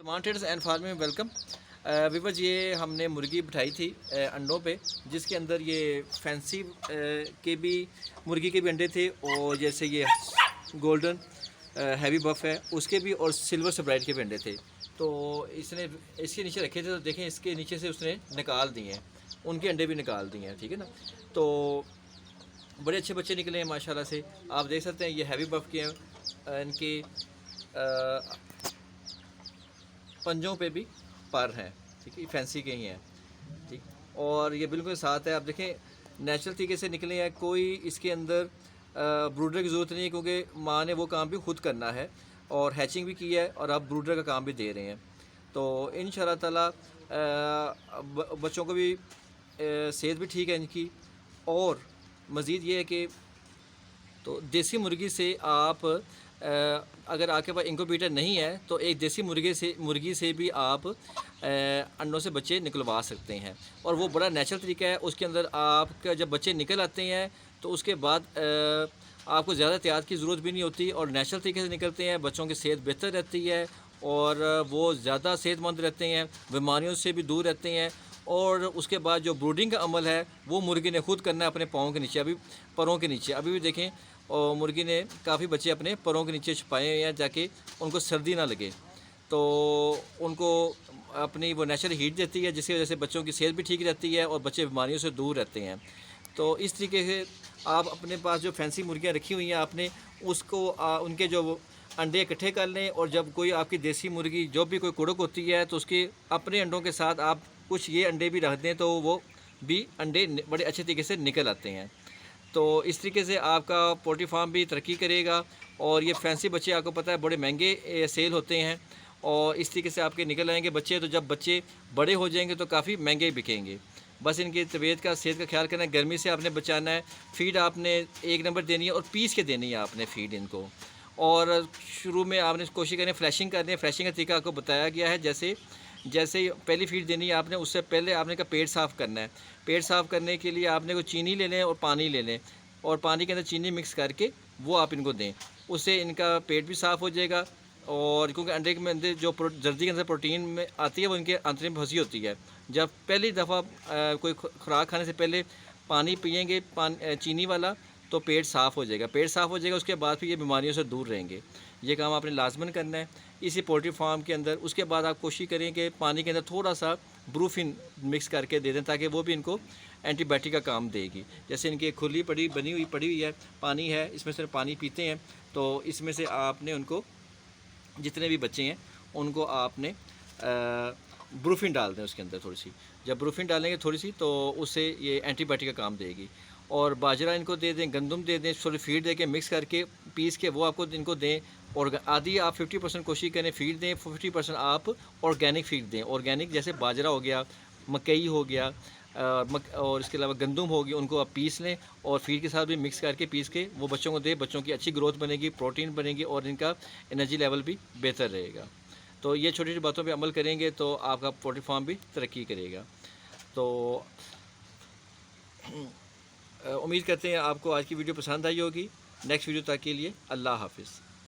तमाम traders and farming में welcome. Viewers, ये हमने मुर्गी बिठाई थी अंडों पे, जिसके अंदर ये फैंसी के भी मुर्गी के भी अंडे थे, और जैसे ये गोल्डन हैवी बफ है उसके भी, और सिल्वर सब्राइट के भी अंडे थे। तो इसने इसके नीचे रखे थे, तो देखें इसके नीचे से उसने निकाल दिए हैं, उनके अंडे भी निकाल दिए हैं, ठीक है ना। तो बड़े अच्छे बच्चे निकले हैं माशाल्लाह से। आप देख सकते हैं ये हैवी बफ के हैं, इनके पंजों पे भी पर हैं, ठीक है, फैंसी के ही हैं, ठीक। और ये बिल्कुल साथ है, आप देखें नेचुरल तरीके से निकले हैं, कोई इसके अंदर ब्रूडर की ज़रूरत नहीं है, क्योंकि माँ ने वो काम भी खुद करना है और हैचिंग भी की है, और आप ब्रूडर का काम भी दे रहे हैं। तो इंशाल्लाह ताला बच्चों को भी सेहत भी ठीक है इनकी। और मज़ीद ये है कि तो देसी मुर्गी से आप अगर आपके पास इंक्यूबेटर नहीं है तो एक देसी मुर्गी से भी आप अंडों से बच्चे निकलवा सकते हैं, और वो बड़ा नेचुरल तरीका है। उसके अंदर आपका जब बच्चे निकल आते हैं तो उसके बाद आपको ज़्यादा एहतियात की ज़रूरत भी नहीं होती, और नेचुरल तरीके से निकलते हैं। बच्चों की सेहत बेहतर रहती है, और वो ज़्यादा सेहतमंद रहते हैं, बीमारियों से भी दूर रहते हैं। और उसके बाद जो ब्रूडिंग का अमल है वो मुर्गी ने खुद करना है अपने पाँव के नीचे, अभी परों के नीचे। अभी भी देखें, और मुर्गी ने काफ़ी बच्चे अपने परों के नीचे छुपाए हैं, जाके उनको सर्दी ना लगे, तो उनको अपनी वो नेचुरल हीट देती है, जिसकी वजह से बच्चों की सेहत भी ठीक रहती है और बच्चे बीमारियों से दूर रहते हैं। तो इस तरीके से आप अपने पास जो फैंसी मुर्गियाँ रखी हुई हैं, आपने उसको उनके जो अंडे इकट्ठे कर लें, और जब कोई आपकी देसी मुर्गी जो भी कोई कुड़क होती है तो उसके अपने अंडों के साथ आप कुछ ये अंडे भी रख दें, तो वो भी अंडे बड़े अच्छे तरीके से निकल आते हैं। तो इस तरीके से आपका पोल्ट्री फार्म भी तरक्की करेगा। और ये फैंसी बच्चे आपको पता है बड़े महंगे सेल होते हैं, और इस तरीके से आपके निकल आएंगे बच्चे। तो जब बच्चे बड़े हो जाएंगे तो काफ़ी महंगे बिकेंगे। बस इनकी तबीयत का, सेहत का ख्याल करना है, गर्मी से आपने बचाना है, फीड आपने एक नंबर देनी है और पीस के देनी है आपने फीड इनको। और शुरू में आपने कोशिश करें फ्लैशिंग करनी है। फ्लैशिंग का तरीका आपको बताया गया है, जैसे जैसे पहली फीड देनी है आपने, उससे पहले आपने का पेट साफ़ करना है। पेट साफ़ करने के लिए आपने को चीनी ले लें और पानी ले लें, और पानी के अंदर चीनी मिक्स करके वो आप इनको दें, उससे इनका पेट भी साफ़ हो जाएगा। और क्योंकि अंडे के अंदर जो जर्दी के अंदर प्रोटीन में आती है वो इनके आंतरिक में फंसी होती है। जब पहली दफ़ा कोई खुराक खाने से पहले पानी पिएंगे चीनी वाला, तो पेट साफ़ हो जाएगा। पेट साफ़ हो जाएगा, उसके बाद फिर ये बीमारियों से दूर रहेंगे। ये काम आपने लाजमन करना है इसी पोल्ट्री फार्म के अंदर। उसके बाद आप कोशिश करें कि पानी के अंदर थोड़ा सा ब्रूफिन मिक्स करके दे दें, ताकि वो भी इनको एंटीबायोटिक का काम देगी। जैसे इनकी खुली पड़ी हुई है, पानी है, इसमें से पानी पीते हैं, तो इसमें से आपने उनको जितने भी बच्चे हैं उनको आपने ब्रूफिन डाल दें उसके अंदर थोड़ी सी। जब ब्रूफिन डालेंगे थोड़ी सी, तो उससे ये एंटीबायोटिक का काम देगी। और बाजरा इनको दे दें, गंदम दे दें, थोड़ी फीड दे के मिक्स करके पीस के वो आपको इनको दें। और आधी आप 50% कोशिश करें फीड दें, 50% आप ऑर्गेनिक फीड दें। ऑर्गेनिक जैसे बाजरा हो गया, मकई हो गया, और इसके अलावा गंदम हो गई, उनको आप पीस लें और फीड के साथ भी मिक्स करके पीस के वो बच्चों को दें। बच्चों की अच्छी ग्रोथ बनेगी, प्रोटीन बनेगी, और इनका एनर्जी लेवल भी बेहतर रहेगा। तो ये छोटी छोटी बातों पे अमल करेंगे तो आपका पोल्ट्री फार्म भी तरक्की करेगा। तो उम्मीद करते हैं आपको आज की वीडियो पसंद आई होगी। नेक्स्ट वीडियो तक के लिए अल्लाह हाफिज़।